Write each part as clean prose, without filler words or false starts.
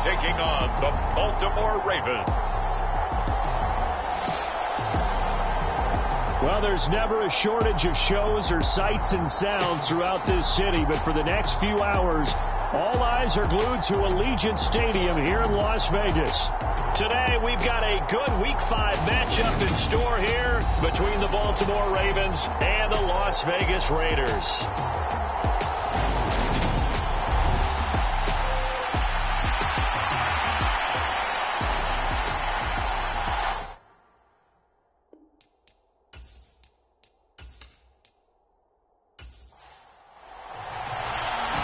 taking on the Baltimore Ravens. Well, there's never a shortage of shows or sights and sounds throughout this city, but for the next few hours, all eyes are glued to Allegiant Stadium here in Las Vegas. Today, we've got a good Week 5 matchup in store here between the Baltimore Ravens and the Las Vegas Raiders.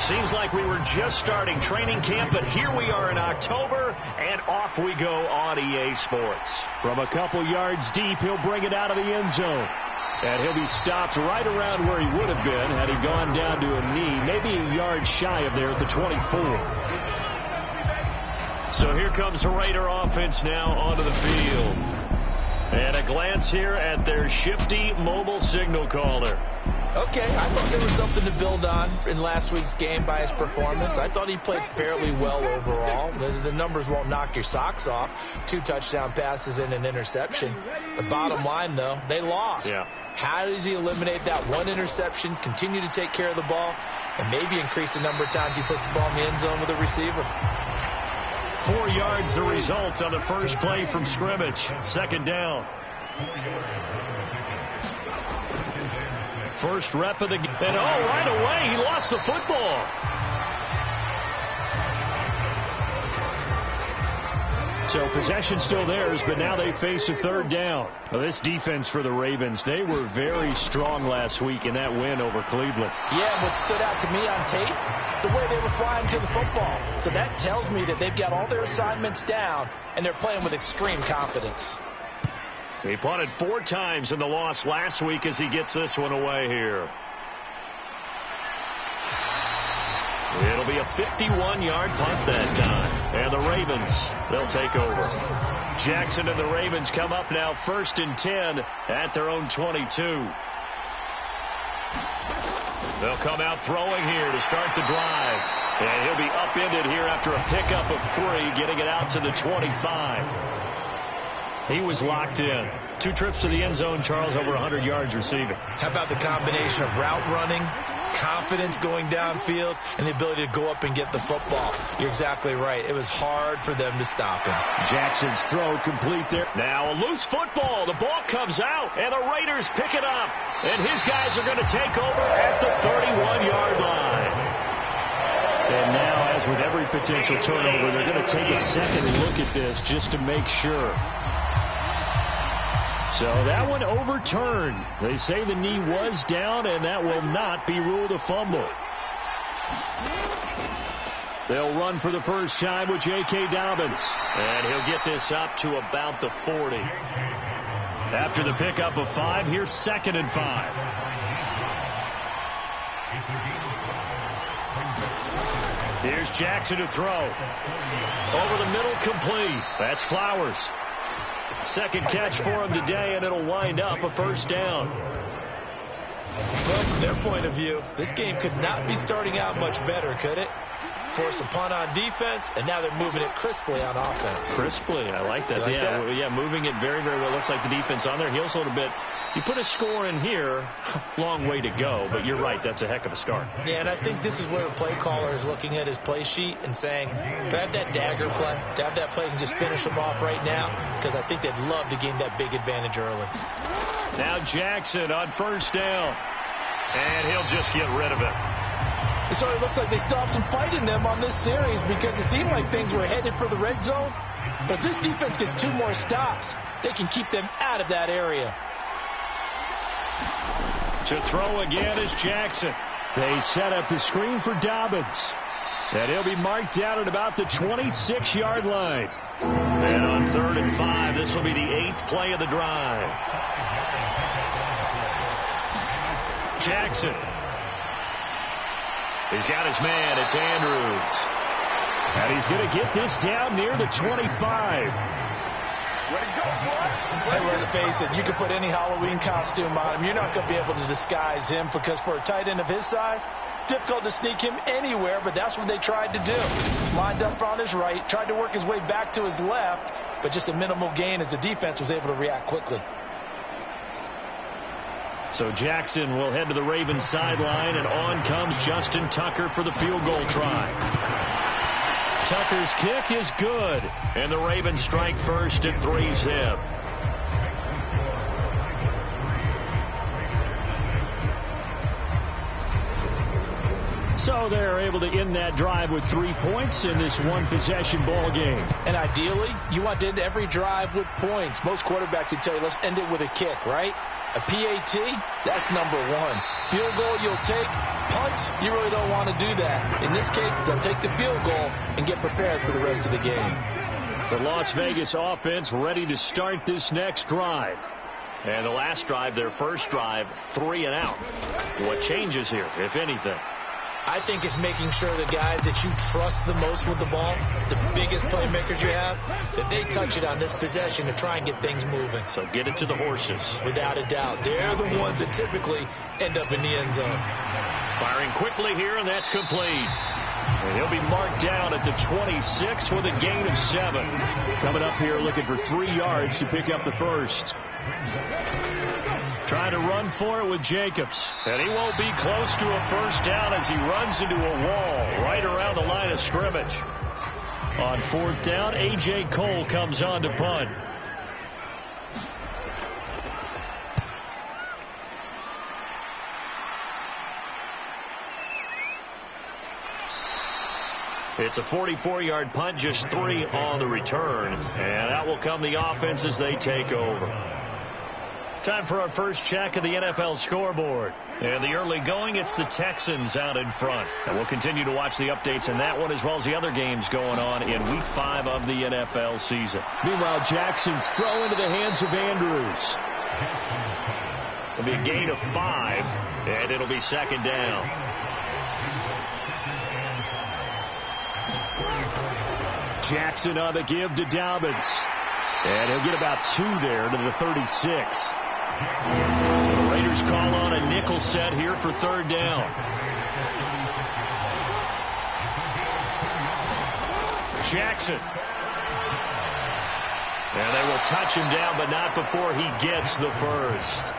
Seems like we were just starting training camp, but here we are in October, and off we go on EA Sports. From a couple yards deep, he'll bring it out of the end zone. And he'll be stopped right around where he would have been had he gone down to a knee, maybe a yard shy of there at the 24. So here comes the Raider offense now onto the field. And a glance here at their shifty mobile signal caller. Okay, I thought there was something to build on in last week's game by his performance. I thought he played fairly well overall. The numbers won't knock your socks off. 2 touchdown passes and an interception. The bottom line, though, they lost. Yeah. How does he eliminate that one interception, continue to take care of the ball, and maybe increase the number of times he puts the ball in the end zone with a receiver? 4 yards the result on the first play from scrimmage. Second down. First rep of the game. And right away, he lost the football. So possession still theirs, but now they face a third down. Well, this defense for the Ravens, they were very strong last week in that win over Cleveland. Yeah, what stood out to me on tape, the way they were flying to the football. So that tells me that they've got all their assignments down, and they're playing with extreme confidence. He punted 4 times in the loss last week as he gets this one away here. It'll be a 51-yard punt that time. And the Ravens, they'll take over. Jackson and the Ravens come up now 1st and 10 at their own 22. They'll come out throwing here to start the drive. And he'll be upended here after a pickup of 3, getting it out to the 25. He was locked in. 2 trips to the end zone, Charles, over 100 yards receiving. How about the combination of route running, confidence going downfield, and the ability to go up and get the football? You're exactly right. It was hard for them to stop him. Jackson's throw complete there. Now a loose football. The ball comes out, and the Raiders pick it up. And his guys are going to take over at the 31-yard line. And now, as with every potential turnover, they're going to take a second look at this just to make sure. So that one overturned. They say the knee was down, and that will not be ruled a fumble. They'll run for the first time with J.K. Dobbins. And he'll get this up to about the 40. After the pickup of 5, here's 2nd and 5. Here's Jackson to throw. Over the middle, complete. That's Flowers. Second catch for him today, and it'll wind up a first down. Well, from their point of view, this game could not be starting out much better, could it? Force a punt on defense, and now they're moving it crisply on offense. Crisply, I like that. Yeah, moving it very, very well. Looks like the defense on their heels a little bit. You put a score in here, long way to go, but you're right, that's a heck of a start. Yeah, and I think this is where the play caller is looking at his play sheet and saying, to have that dagger play, to have that play and just finish them off right now, because I think they'd love to gain that big advantage early. Now Jackson on first down, and he'll just get rid of it. So it looks like they still have some fight in them on this series because it seemed like things were headed for the red zone. But this defense gets 2 more stops. They can keep them out of that area. To throw again is Jackson. They set up the screen for Dobbins. And he'll be marked down at about the 26-yard line. And on 3rd and 5, this will be the 8th play of the drive. Jackson. He's got his man. It's Andrews. And he's going to get this down near the 25. Hey, let's face it, you can put any Halloween costume on him. You're not going to be able to disguise him because for a tight end of his size, difficult to sneak him anywhere, but that's what they tried to do. Lined up on his right, tried to work his way back to his left, but just a minimal gain as the defense was able to react quickly. So Jackson will head to the Ravens sideline, and on comes Justin Tucker for the field goal try. Tucker's kick is good, and the Ravens strike first at 3-zip. So they're able to end that drive with 3 points in this one-possession ball game. And ideally, you want to end every drive with points. Most quarterbacks would tell you, let's end it with a kick, right? A PAT, that's number one. Field goal, you'll take. Punts, you really don't want to do that. In this case, they'll take the field goal and get prepared for the rest of the game. The Las Vegas offense ready to start this next drive. And the last drive, their first drive, 3 and out. What changes here, if anything? I think it's making sure the guys that you trust the most with the ball, the biggest playmakers you have, that they touch it on this possession to try and get things moving. So get it to the horses. Without a doubt. They're the ones that typically end up in the end zone. Firing quickly here, and that's complete. And he'll be marked down at the 26 with a gain of 7. Coming up here looking for 3 yards to pick up the first. Trying to run for it with Jacobs. And he won't be close to a first down as he runs into a wall right around the line of scrimmage. On 4th down, A.J. Cole comes on to punt. It's a 44-yard punt, just 3 on the return. And out will come the offense as they take over. Time for our first check of the NFL scoreboard. And the early going, it's the Texans out in front. And we'll continue to watch the updates in that one as well as the other games going on in Week 5 of the NFL season. Meanwhile, Jackson's throw into the hands of Andrews. It'll be a gain of 5, and it'll be 2nd down. Jackson on the give to Dobbins. And he'll get about 2 there to the 36. The Raiders call on a nickel set here for 3rd down. Jackson. And they will touch him down, but not before he gets the first.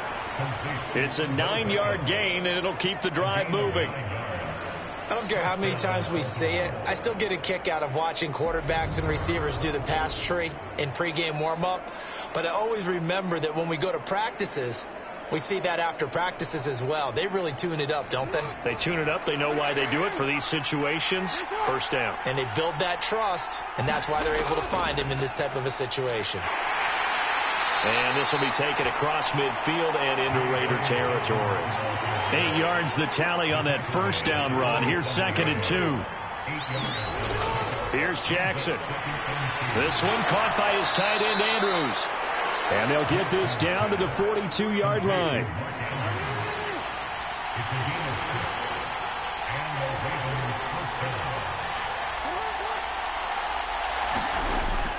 It's a 9-yard gain, and it'll keep the drive moving. I don't care how many times we say it. I still get a kick out of watching quarterbacks and receivers do the pass tree in pregame warm-up. But I always remember that when we go to practices, we see that after practices as well. They really tune it up, don't they? They tune it up. They know why they do it for these situations. First down. And they build that trust, and that's why they're able to find him in this type of a situation. And this will be taken across midfield and into Raider territory. 8 yards the tally on that first down run. Here's 2nd and 2. Here's Jackson. This one caught by his tight end, Andrews. And they'll get this down to the 42-yard line.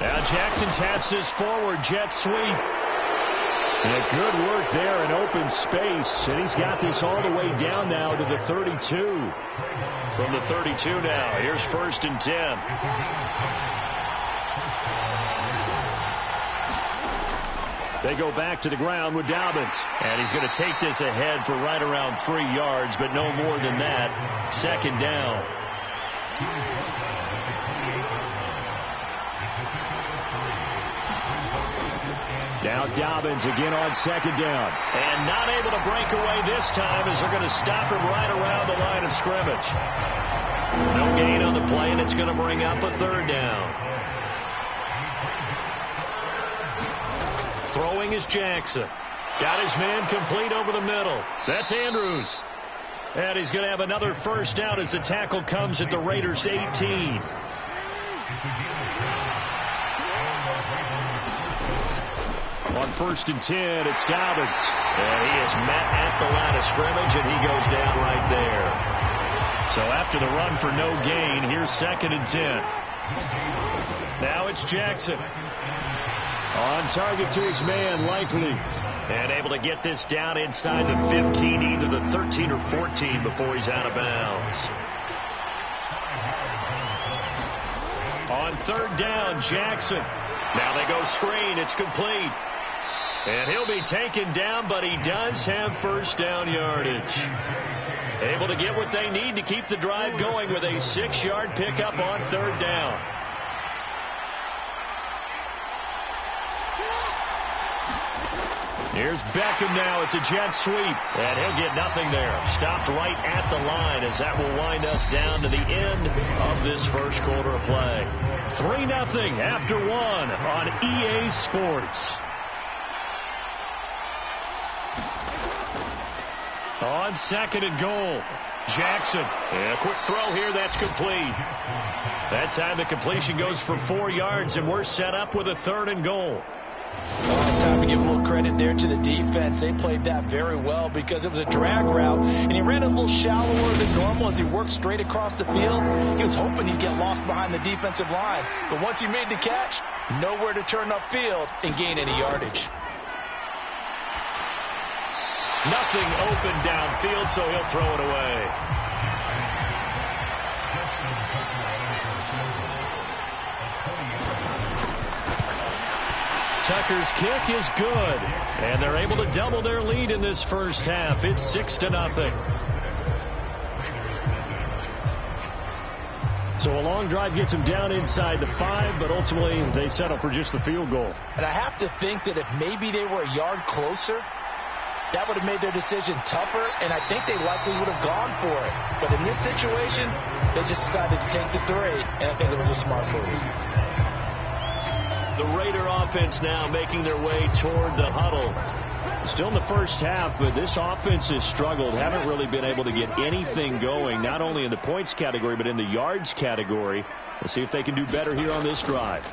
Now Jackson taps this forward jet sweep. And good work there in open space. And he's got this all the way down now to the 32. From the 32 now. Here's 1st and 10. They go back to the ground with Dobbins. And he's going to take this ahead for right around 3 yards, but no more than that. 2nd down. Now Dobbins again on 2nd down. And not able to break away this time as they're going to stop him right around the line of scrimmage. No gain on the play, and it's going to bring up a 3rd down. Throwing is Jackson. Got his man complete over the middle. That's Andrews. And he's going to have another first down as the tackle comes at the Raiders' 18. On 1st and 10, it's Dobbins. And he is met at the line of scrimmage, and he goes down right there. So after the run for no gain, here's 2nd and 10. Now it's Jackson. On target to his man, Likely. And able to get this down inside the 15, either the 13 or 14 before he's out of bounds. On third down, Jackson. Now they go screen. It's complete. And he'll be taken down, but he does have first down yardage. Able to get what they need to keep the drive going with a 6-yard pickup on third down. Here's Beckham now. It's a jet sweep. And he'll get nothing there. Stopped right at the line as that will wind us down to the end of this first quarter of play. 3-0 after 1 on EA Sports. On second and goal, Jackson. And a quick throw here. That's complete. That time the completion goes for 4 yards, and we're set up with a third and goal. Oh, it's time to give a little credit there to the defense. They played that very well because it was a drag route, and he ran a little shallower than normal as he worked straight across the field. He was hoping he'd get lost behind the defensive line, but once he made the catch, nowhere to turn upfield and gain any yardage. Nothing open downfield, so he'll throw it away. Tucker's kick is good, and they're able to double their lead in this first half. It's 6-0. So a long drive gets them down inside the 5, but ultimately they settle for just the field goal. And I have to think that if maybe they were a yard closer, that would have made their decision tougher, and I think they likely would have gone for it. But in this situation, they just decided to take the 3, and I think it was a smart move. The Raider offense now making their way toward the huddle. Still in the first half, but this offense has struggled. Haven't really been able to get anything going, not only in the points category, but in the yards category. Let's see if they can do better here on this drive.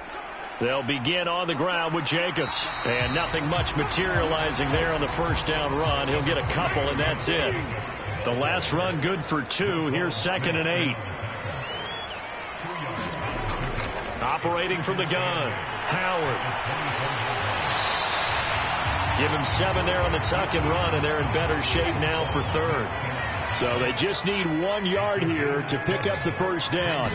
They'll begin on the ground with Jacobs. And nothing much materializing there on the first down run. He'll get a couple, and that's it. The last run good for 2. Here's 2nd and 8. Operating from the gun, Howard. Give him 7 there on the tuck and run, and they're in better shape now for 3rd. So they just need 1 yard here to pick up the first down.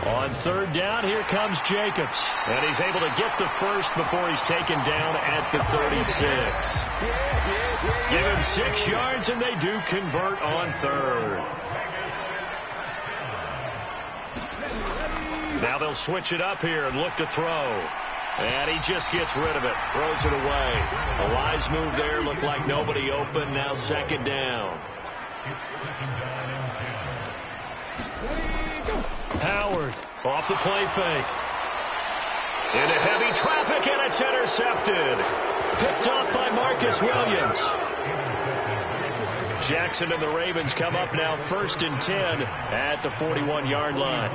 On 3rd down, here comes Jacobs. And he's able to get the first before he's taken down at the 36. Give him 6 yards, and they do convert on 3rd. Now they'll switch it up here and look to throw. And he just gets rid of it. Throws it away. A wise move there. Looked like nobody open. Now 2nd down. Howard off the play fake. Into heavy traffic, and it's intercepted. Picked off by Marcus Williams. Jackson and the Ravens come up now 1st and 10 at the 41-yard line.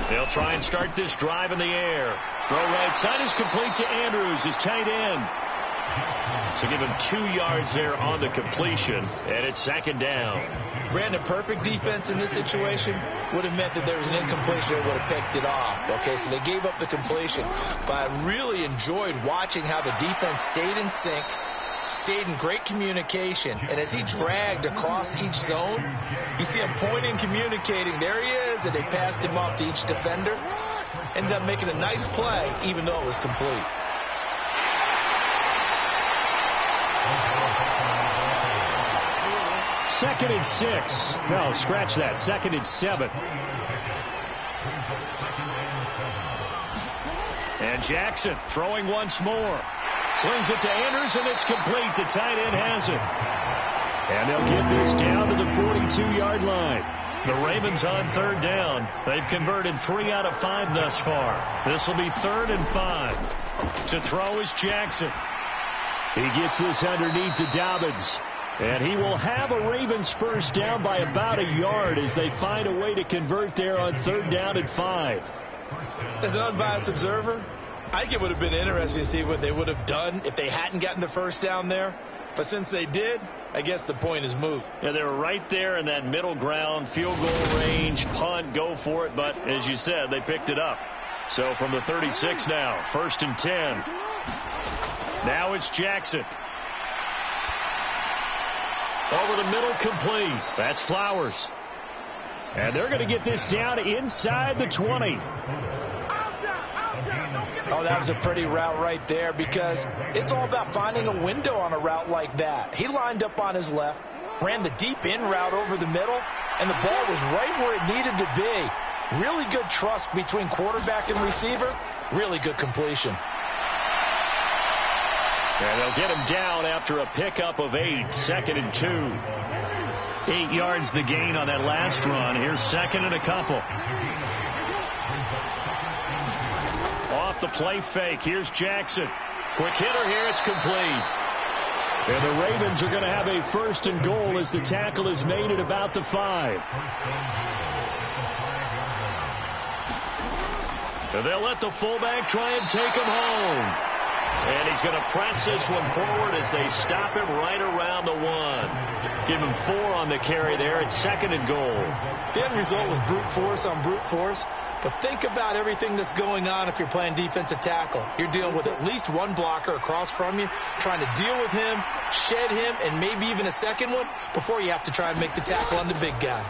They'll try and start this drive in the air. Throw right side is complete to Andrews, his tight end. So give him 2 yards there on the completion, and it's 2nd down. Brandon, perfect defense in this situation would have meant that there was an incompletion that would have picked it off. Okay, so they gave up the completion. But I really enjoyed watching how the defense stayed in sync, stayed in great communication, and as he dragged across each zone, you see him pointing, communicating. There he is, and they passed him off to each defender. Ended up making a nice play, even though it was complete. Second and 6. No, scratch that. 2nd and 7. And Jackson throwing once more. Slings it to Andrews, and it's complete. The tight end has it. And they'll get this down to the 42-yard line. The Ravens on 3rd down. They've converted 3 out of 5 thus far. This will be 3rd and 5. To throw is Jackson. He gets this underneath to Dobbins. And he will have a Ravens first down by about a yard as they find a way to convert there on 3rd down and 5. As an unbiased observer, I think it would have been interesting to see what they would have done if they hadn't gotten the first down there. But since they did, I guess the point is moot. Yeah, they were right there in that middle ground, field goal range, punt, go for it. But as you said, they picked it up. So from the 36 now, 1st and 10. Now it's Jackson. Over the middle, complete. That's Flowers. And they're going to get this down inside the 20. Oh, that was a pretty route right there, because it's all about finding a window on a route like that. He lined up on his left, ran the deep in route over the middle, and the ball was right where it needed to be. Really good trust between quarterback and receiver. Really good completion. And they'll get him down after a pickup of 8, 2nd and 2. 8 yards the gain on that last run. Here's 2nd and a couple. Off the play fake. Here's Jackson. Quick hitter here. It's complete. And the Ravens are going to have a 1st and goal as the tackle is made at about the 5. And they'll let the fullback try and take him home. And he's going to press this one forward as they stop him right around the 1. Give him 4 on the carry there at 2nd and goal. The end result was brute force on brute force. But think about everything that's going on if you're playing defensive tackle. You're dealing with at least one blocker across from you, trying to deal with him, shed him, and maybe even a second one before you have to try and make the tackle on the big guy.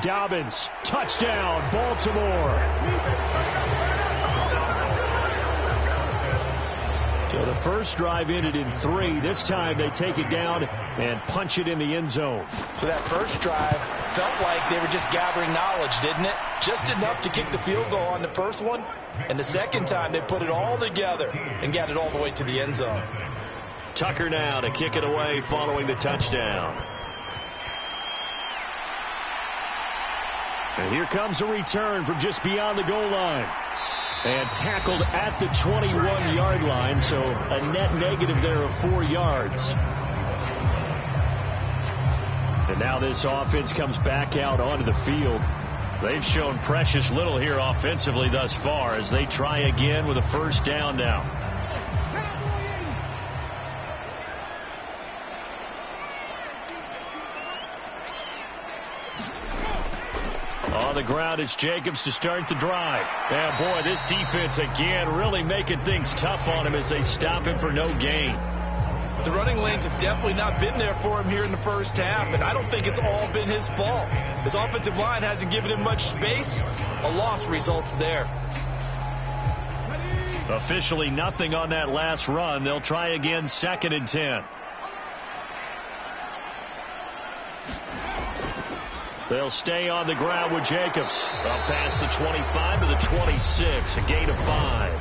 Dobbins, touchdown, Baltimore. So the first drive ended in 3. This time they take it down and punch it in the end zone. So that first drive felt like they were just gathering knowledge, didn't it? Just enough to kick the field goal on the first one. And the second time they put it all together and got it all the way to the end zone. Tucker now to kick it away following the touchdown. And here comes a return from just beyond the goal line. And tackled at the 21-yard line, so a net negative there of 4 yards. And now this offense comes back out onto the field. They've shown precious little here offensively thus far as they try again with a 1st down now. On the ground, it's Jacobs to start the drive. And boy, this defense again really making things tough on him as they stop him for no gain. The running lanes have definitely not been there for him here in the first half, and I don't think it's all been his fault. His offensive line hasn't given him much space. A loss results there. Officially nothing on that last run. They'll try again 2nd and 10. They'll stay on the ground with Jacobs. Up past the 25 to the 26. A gain of 5.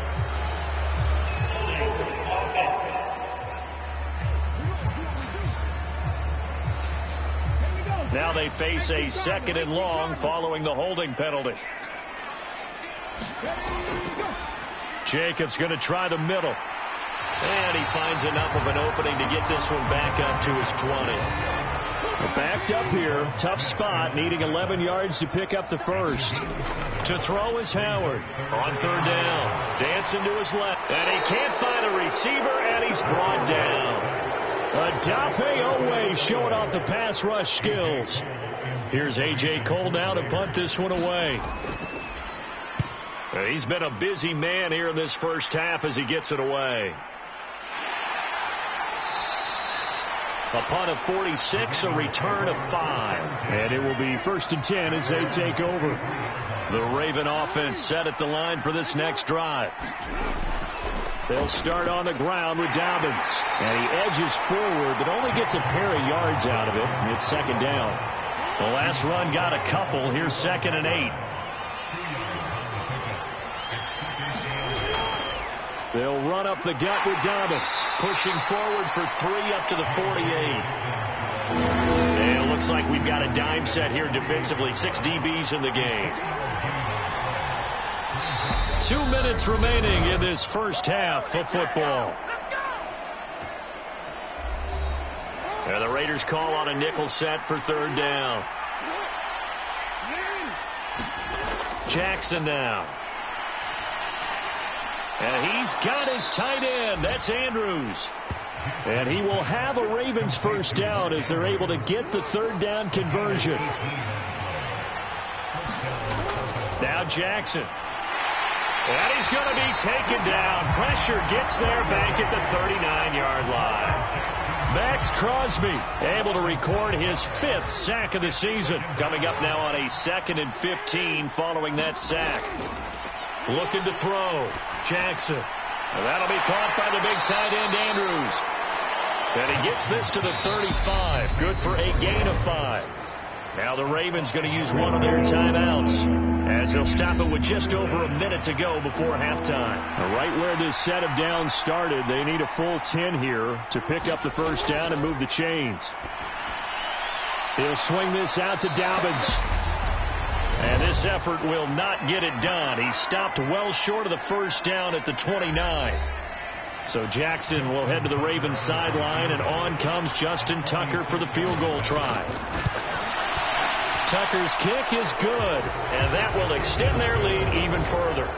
Now they face a 2nd and long following the holding penalty. Jacobs going to try the middle. And he finds enough of an opening to get this one back up to his 20. Backed up here, tough spot, needing 11 yards to pick up the 1st. To throw is Howard on 3rd down. Dancing to his left, and he can't find a receiver, and he's brought down. Adafe Owe showing off the pass rush skills. Here's A.J. Cole now to punt this one away. He's been a busy man here in this first half as he gets it away. A punt of 46, a return of 5. And it will be 1st and 10 as they take over. The Raven offense set at the line for this next drive. They'll start on the ground with Dobbins. And he edges forward, but only gets a pair of yards out of it. And it's 2nd down. The last run got a couple. Here's 2nd and 8. They'll run up the gut with Dobbins, pushing forward for 3 up to the 48. And it looks like we've got a dime set here defensively. 6 DBs in the game. 2 minutes remaining in this first half of football. And the Raiders call on a nickel set for 3rd down. Jackson now. And he's got his tight end. That's Andrews. And he will have a Ravens 1st down as they're able to get the 3rd down conversion. Now Jackson. And he's going to be taken down. Pressure gets there back at the 39-yard line. Max Crosby able to record his 5th sack of the season. Coming up now on a 2nd and 15 following that sack. Looking to throw. Jackson. And that'll be caught by the big tight end, Andrews. And he gets this to the 35. Good for a gain of 5. Now the Ravens going to use one of their timeouts as they'll stop it with just over a minute to go before halftime. Right where this set of downs started, they need a full 10 here to pick up the first down and move the chains. He'll swing this out to Dobbins. And this effort will not get it done. He stopped well short of the first down at the 29. So Jackson will head to the Ravens sideline, and on comes Justin Tucker for the field goal try. Tucker's kick is good, and that will extend their lead even further.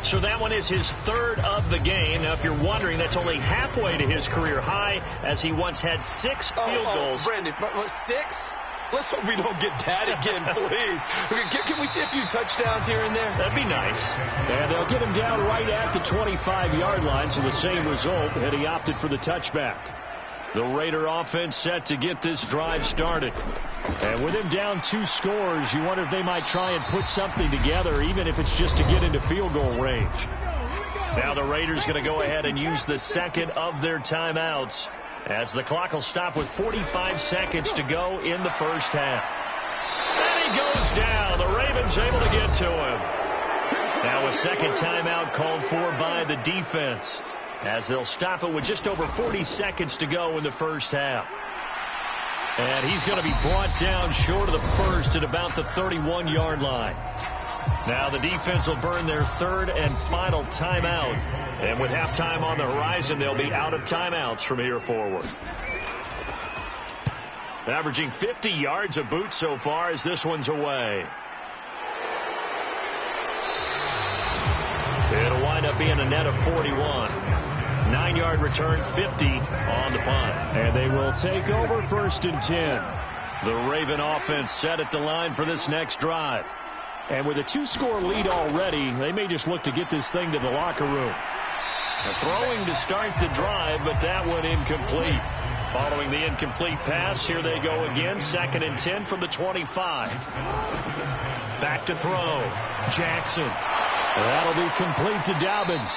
So that one is his 3rd of the game. Now, if you're wondering, that's only halfway to his career high, as he once had 6 field goals. Brandon, 6? Let's hope we don't get that again, please. Can we see a few touchdowns here and there? That'd be nice. And they'll get him down right at the 25-yard line, so the same result, and he opted for the touchback. The Raider offense set to get this drive started. And with him down 2 scores, you wonder if they might try and put something together, even if it's just to get into field goal range. Now the Raiders going to go ahead and use the 2nd of their timeouts, as the clock will stop with 45 seconds to go in the first half. And he goes down. The Ravens able to get to him. Now a 2nd timeout called for by the defense, as they'll stop it with just over 40 seconds to go in the first half. And he's going to be brought down short of the first at about the 31-yard line. Now the defense will burn their 3rd and final timeout. And with halftime on the horizon, they'll be out of timeouts from here forward. Averaging 50 yards a boot so far as this one's away. It'll wind up being a net of 41. 9-yard return, 50 on the punt. And they will take over 1st and 10. The Raven offense set at the line for this next drive. And with a 2-score lead already, they may just look to get this thing to the locker room. Throwing to start the drive, but that one incomplete. Following the incomplete pass, here they go again. 2nd and 10 from the 25. Back to throw. Jackson. That'll be complete to Dobbins.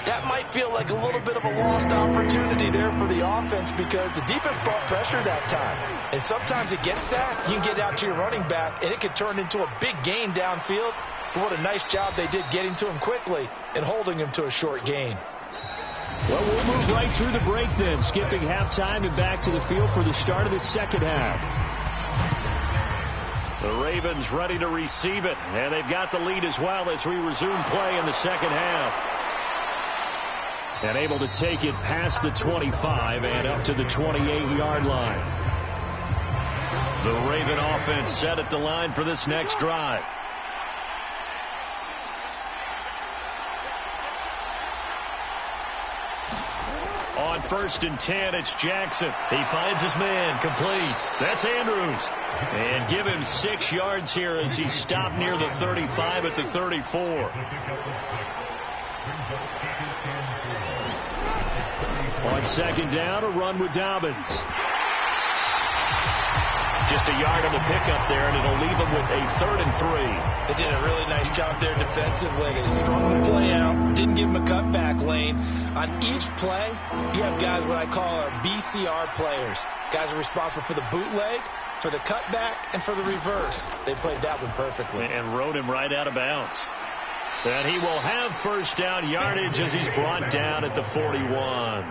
That might feel like a little bit of a lost opportunity there for the offense, because the defense brought pressure that time. And sometimes against that, you can get out to your running back, and it could turn into a big gain downfield. But what a nice job they did getting to him quickly and holding him to a short gain. Well, we'll move right through the break then, skipping halftime and back to the field for the start of the second half. The Ravens ready to receive it, and they've got the lead as well as we resume play in the second half. And able to take it past the 25 and up to the 28-yard line. The Raven offense set at the line for this next drive. On 1st and 10, it's Jackson. He finds his man, complete. That's Andrews. And give him 6 yards here as he stopped near the 35 at the 34. On 2nd down, a run with Dobbins. Just a yard on the pickup there, and it'll leave them with a 3rd and 3. They did a really nice job there defensively. They strung the play out, didn't give them a cutback lane. On each play, you have guys what I call our BCR players. Guys are responsible for the bootleg, for the cutback, and for the reverse. They played that one perfectly. And rode him right out of bounds. And he will have first down yardage as he's brought down at the 41.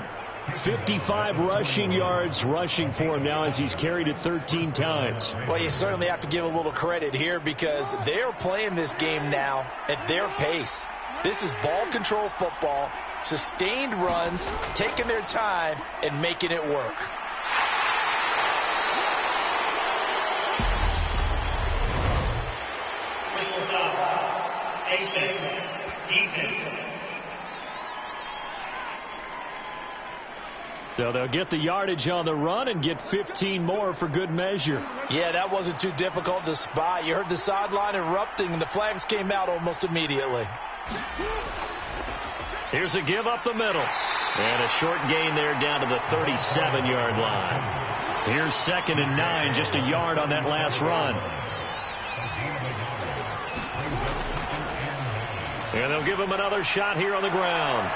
55 rushing yards rushing for him now as he's carried it 13 times. Well, you certainly have to give a little credit here because they're playing this game now at their pace. This is ball control football, sustained runs, taking their time, and making it work. So they'll get the yardage on the run and get 15 more for good measure. Yeah, that wasn't too difficult to spot. You heard the sideline erupting, and the flags came out almost immediately. Here's a give up the middle. And a short gain there down to the 37-yard line. Here's 2nd and 9, just a yard on that last run. And they'll give him another shot here on the ground.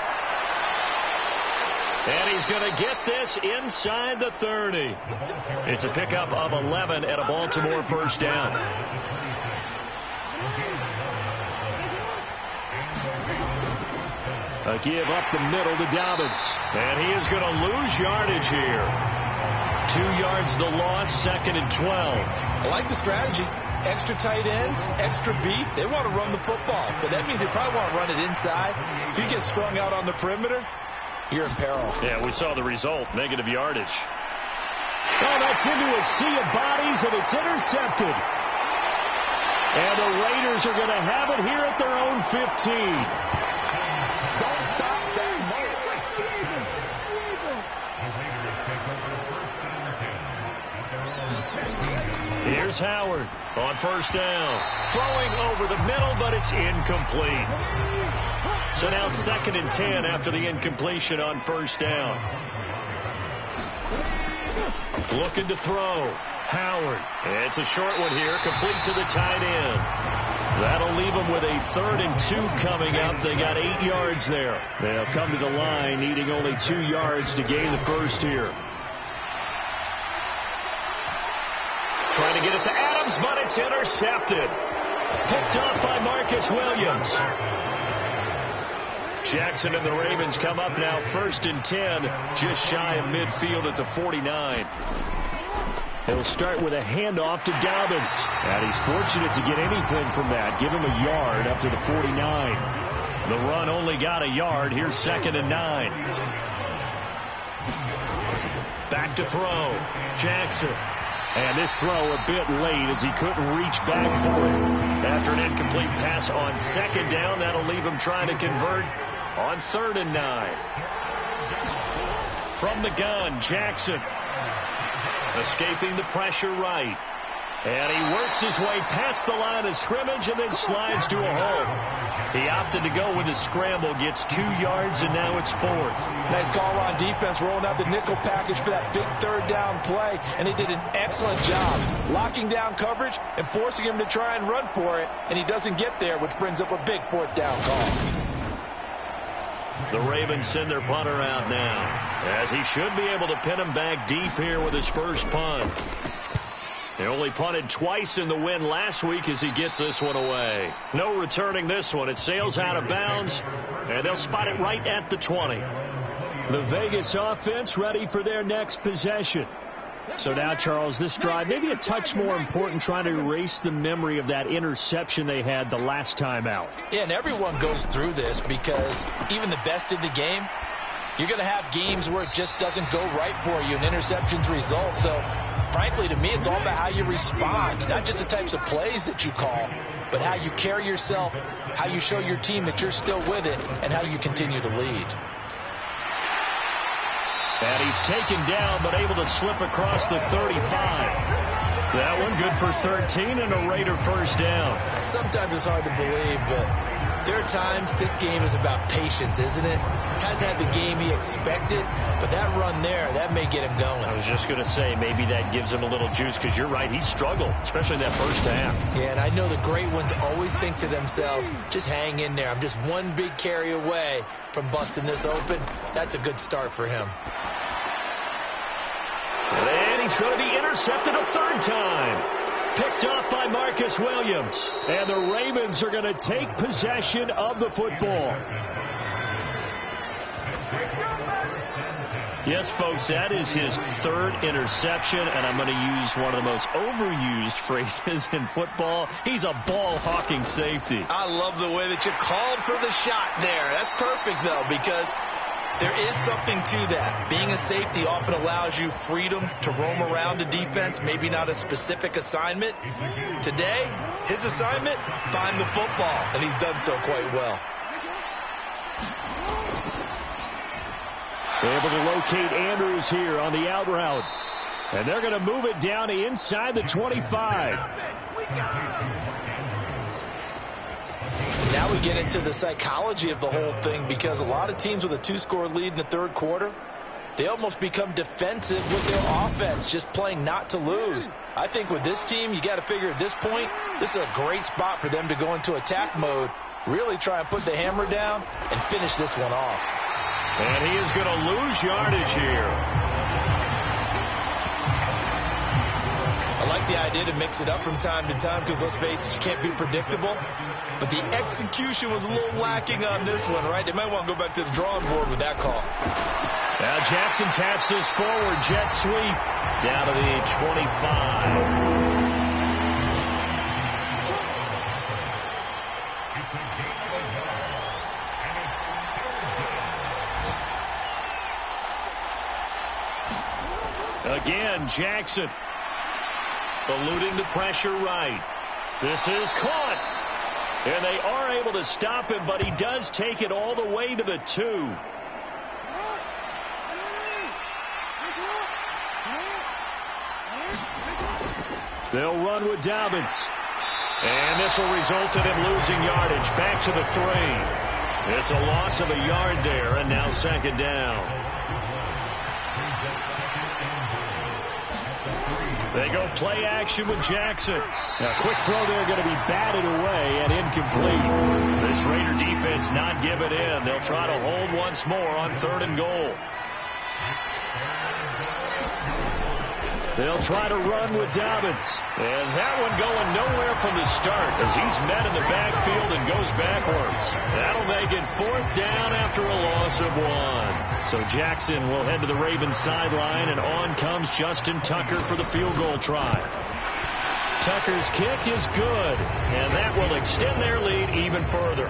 And he's going to get this inside the 30. It's a pickup of 11 and a Baltimore first down. A give up the middle to Dobbins. And he is going to lose yardage here. 2 yards the loss, 2nd and 12. I like the strategy. Extra tight ends, extra beef. They want to run the football, but that means they probably want to run it inside. If you get strung out on the perimeter, you're in peril. Yeah, we saw the result, negative yardage. Oh, that's into a sea of bodies, and it's intercepted. And the Raiders are going to have it here at their own 15. Here's Howard on first down. Throwing over the middle, but it's incomplete. So now 2nd and 10 after the incompletion on first down. Looking to throw. Howard. It's a short one here, complete to the tight end. That'll leave them with a 3rd and 2 coming up. They got 8 yards there. They'll come to the line needing only 2 yards to gain the first here. Trying to get it to Adams, but it's intercepted. Picked off by Marcus Williams. Jackson and the Ravens come up now 1st and 10, just shy of midfield at the 49. He'll start with a handoff to Dobbins. And he's fortunate to get anything from that. Give him a yard up to the 49. The run only got a yard. Here's 2nd and 9. Back to throw. Jackson. And this throw a bit late as he couldn't reach back for it. After an incomplete pass on 2nd down, that'll leave him trying to convert on 3rd and 9. From the gun, Jackson. Escaping the pressure right. And he works his way past the line of scrimmage and then slides to a hole. He opted to go with a scramble, gets 2 yards, and now it's 4th. Nice call on defense, rolling out the nickel package for that big 3rd down play, and he did an excellent job locking down coverage and forcing him to try and run for it, and he doesn't get there, which brings up a big 4th down call. The Ravens send their punter out now, as he should be able to pin him back deep here with his first punt. He only punted twice in the win last week as he gets this one away. No returning this one. It sails out of bounds, and they'll spot it right at the 20. The Vegas offense ready for their next possession. So now, Charles, this drive maybe a touch more important, trying to erase the memory of that interception they had the last time out. Yeah, and everyone goes through this because even the best in the game, you're going to have games where it just doesn't go right for you and interceptions result. So, frankly, to me, it's all about how you respond, not just the types of plays that you call, but how you carry yourself, how you show your team that you're still with it, and how you continue to lead. And he's taken down, but able to slip across the 35. That one good for 13 and a Raider first down. Sometimes it's hard to believe, but there are times this game is about patience, isn't it? Hasn't had the game he expected, but that run there, that may get him going. I was just going to say, maybe that gives him a little juice, because you're right, he struggled, especially that first half. Yeah, and I know the great ones always think to themselves, just hang in there. I'm just one big carry away from busting this open. That's a good start for him. And he's going to be intercepted a 3rd time. Picked off by Marcus Williams. And the Ravens are going to take possession of the football. Yes, folks, that is his 3rd interception, and I'm going to use one of the most overused phrases in football. He's a ball-hawking safety. I love the way that you called for the shot there. That's perfect, though, because there is something to that. Being a safety often allows you freedom to roam around a defense, maybe not a specific assignment. Today, his assignment, find the football, and he's done so quite well. Able to locate Andrews here on the out route. And they're going to move it down to inside the 25. Now we get into the psychology of the whole thing, because a lot of teams with a 2-score lead in the third quarter, they almost become defensive with their offense, just playing not to lose. I think with this team, you got to figure at this point, this is a great spot for them to go into attack mode, really try and put the hammer down and finish this one off. And he is going to lose yardage here. I like the idea to mix it up from time to time, because let's face it, you can't be predictable. But the execution was a little lacking on this one, right? They might want to go back to the drawing board with that call. Now Jackson taps this forward. Jet sweep down to the 25. Again, Jackson eluding the pressure right. This is caught. And they are able to stop him, but he does take it all the way to the 2. They'll run with Dobbins. And this will result in him losing yardage. Back to the 3. It's a loss of a yard there, and now second down. They go play action with Jackson. Now, quick throw there going to be batted away and incomplete. This Raider defense not giving in. They'll try to hold once more on 3rd and goal. They'll try to run with Dobbins. And that one going nowhere from the start, as he's met in the backfield and goes backwards. That'll make it 4th down after a loss of 1. So Jackson will head to the Ravens sideline, and on comes Justin Tucker for the field goal try. Tucker's kick is good, and that will extend their lead even further.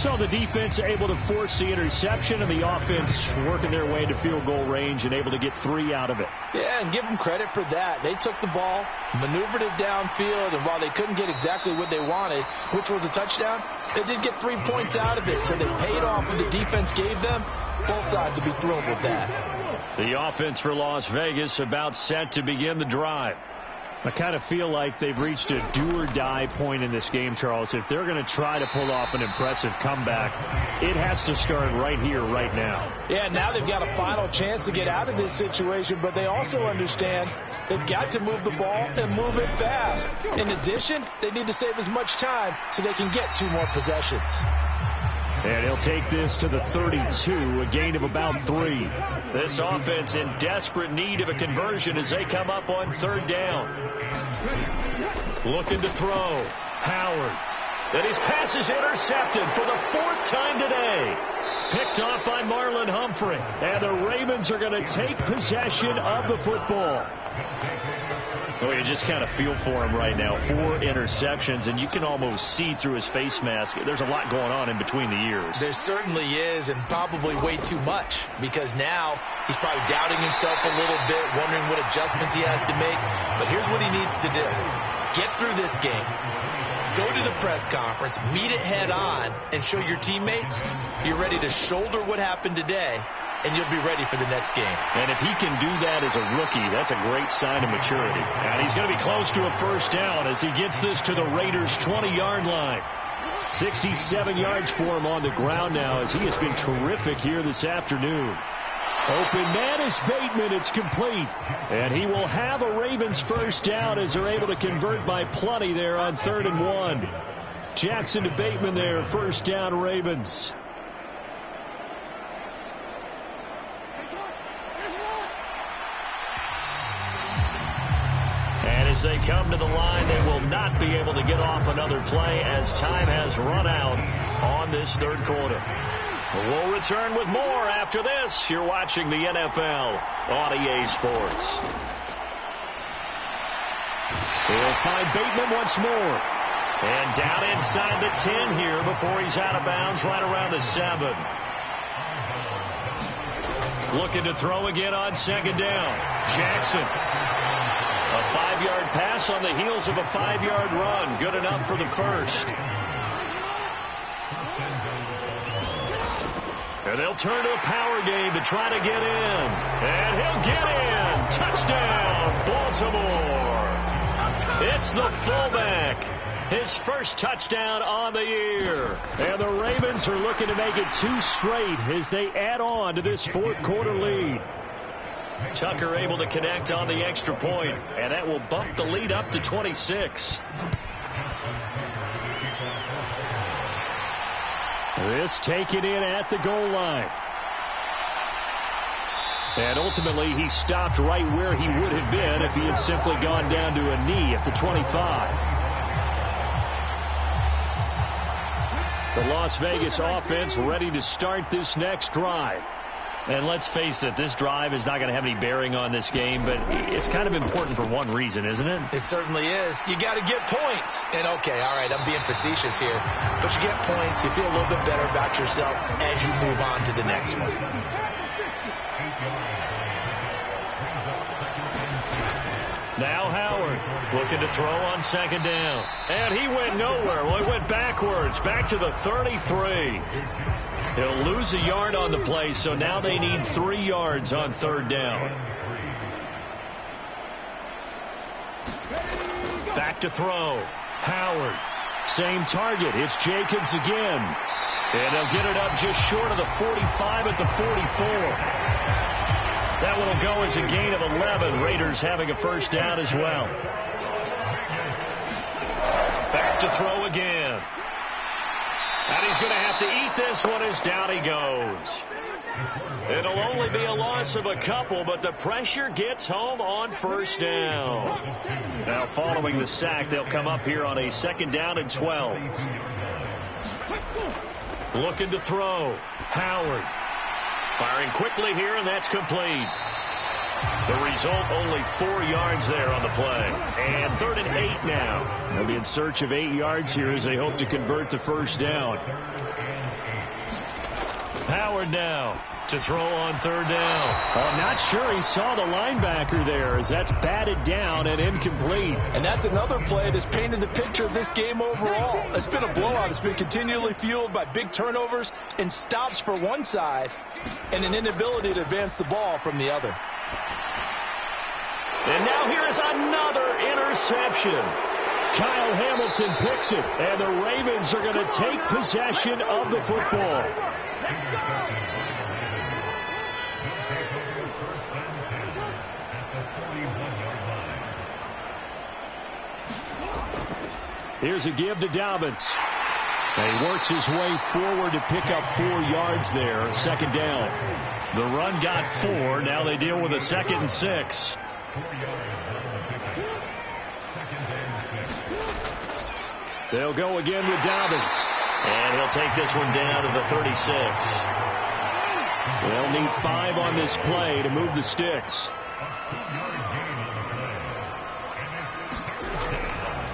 So the defense able to force the interception, and the offense working their way to field goal range and able to get 3 out of it. Yeah, and give them credit for that. They took the ball, maneuvered it downfield, and while they couldn't get exactly what they wanted, which was a touchdown, they did get 3 points out of it. So they paid off what the defense gave them. Both sides will be thrilled with that. The offense for Las Vegas about set to begin the drive. I kind of feel like they've reached a do-or-die point in this game, Charles. If they're going to try to pull off an impressive comeback, it has to start right here, right now. Yeah, now they've got a final chance to get out of this situation, but they also understand they've got to move the ball and move it fast. In addition, they need to save as much time so they can get 2 more possessions. And he'll take this to the 32, a gain of about 3. This offense in desperate need of a conversion as they come up on 3rd down. Looking to throw. Howard. And his pass is intercepted for the 4th time today. Picked off by Marlon Humphrey. And the Ravens are going to take possession of the football. Oh, you just kind of feel for him right now. 4 interceptions, and you can almost see through his face mask. There's a lot going on in between the ears. There certainly is, and probably way too much, because now he's probably doubting himself a little bit, wondering what adjustments he has to make. But here's what he needs to do. Get through this game. Go to the press conference, meet it head on, and show your teammates you're ready to shoulder what happened today, and you'll be ready for the next game. And if he can do that as a rookie, that's a great sign of maturity. And he's going to be close to a 1st down as he gets this to the Raiders' 20-yard line. 67 yards for him on the ground now, as he has been terrific here this afternoon. Open man is Bateman. It's complete. And he will have a Ravens 1st down as they're able to convert by plenty there on 3rd and 1. Jackson to Bateman there, 1st down Ravens. And as they come to the line, they will not be able to get off another play as time has run out on this 3rd quarter. We'll return with more after this. You're watching the NFL on EA Sports. He'll find Bateman once more. And down inside the 10 here before he's out of bounds right around the 7. Looking to throw again on 2nd down. Jackson. A 5-yard pass on the heels of a 5-yard run. Good enough for the 1st. And they'll turn to a power game to try to get in. And he'll get in. Touchdown, Baltimore. It's the fullback. His first touchdown on the year. And the Ravens are looking to make it 2 straight as they add on to this fourth quarter lead. Tucker able to connect on the extra point, and that will bump the lead up to 26. This taken in at the goal line. And ultimately, he stopped right where he would have been if he had simply gone down to a knee at the 25. The Las Vegas offense ready to start this next drive. And let's face it, this drive is not going to have any bearing on this game, but it's kind of important for one reason, isn't it? It certainly is. You got to get points. And, okay, all right, I'm being facetious here. But you get points, you feel a little bit better about yourself as you move on to the next one. Now Howard looking to throw on second down. And he went nowhere. Well, he went backwards, back to the 33. He'll lose a yard on the play, so now they need 3 yards on third down. Back to throw. Howard. Same target. It's Jacobs again. And they'll get it up just short of the 45 at the 44. That one will go as a gain of 11. Raiders having a first down as well. Back to throw again. And he's going to have to eat this one as down he goes. It'll only be a loss of a couple, but the pressure gets home on first down. Now following the sack, they'll come up here on a second down and 12. Looking to throw. Howard. Firing quickly here, and that's complete. The result, only 4 yards there on the play. And 3rd and 8 now. They'll be in search of 8 yards here as they hope to convert the first down. Howard now to throw on third down. I'm not sure he saw the linebacker there as that's batted down and incomplete. And that's another play that's painted the picture of this game overall. It's been a blowout. It's been continually fueled by big turnovers and stops for one side and an inability to advance the ball from the other. And now here is another interception. Kyle Hamilton picks it, and the Ravens are going to take possession of the football. Here's a give to Dobbins. And he works his way forward to pick up 4 yards there. Second down. The run got 4. Now they deal with a 2nd and 6. They'll go again with Dobbins. And he'll take this one down to the 36. They'll need 5 on this play to move the sticks.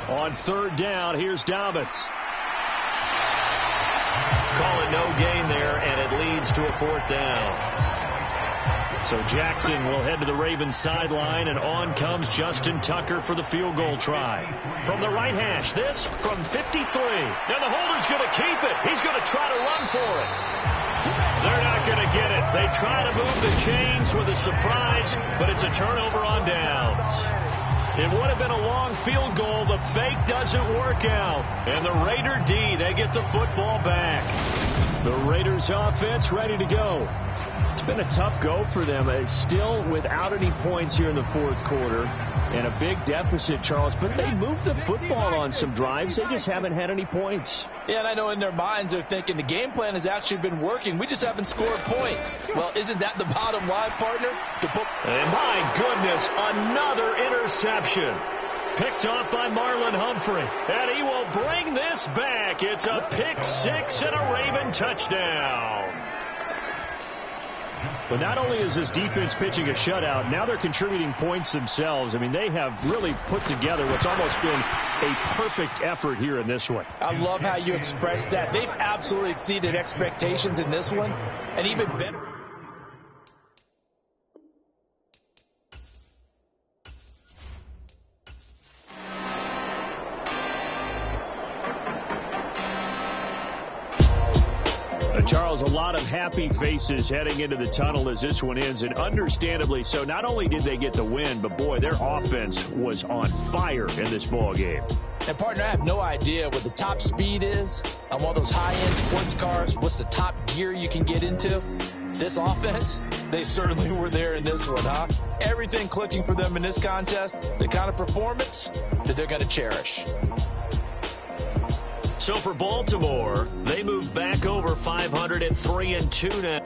On third down, here's Dobbins. Call it no gain there, and it leads to a 4th down. So Jackson will head to the Ravens sideline, and on comes Justin Tucker for the field goal try. From the right hash, this from 53. Now the holder's going to keep it. He's going to try to run for it. They're not going to get it. They try to move the chains with a surprise, but it's a turnover on downs. It would have been a long field goal. The fake doesn't work out. And the Raider D, they get the football back. The Raiders offense ready to go. It's been a tough go for them. Still without any points here in the fourth quarter. And a big deficit, Charles. But they moved the football on some drives. They just haven't had any points. Yeah, and I know in their minds they're thinking the game plan has actually been working. We just haven't scored points. Well, isn't that the bottom line, partner? And my goodness, another interception. Picked off by Marlon Humphrey. And he will bring this back. It's a pick 6 and a Raven touchdown. But not only is this defense pitching a shutout, now they're contributing points themselves. I mean, they have really put together what's almost been a perfect effort here in this one. I love how you express that. They've absolutely exceeded expectations in this one, and even better. Charles, a lot of happy faces heading into the tunnel as this one ends, and understandably so. Not only did they get the win, but, boy, their offense was on fire in this ball game. And, partner, I have no idea what the top speed is on one of those high-end sports cars. What's the top gear you can get into? This offense, they certainly were there in this one, huh? Everything clicking for them in this contest, the kind of performance that they're going to cherish. So for Baltimore, they move back over 500 at 3-2 now.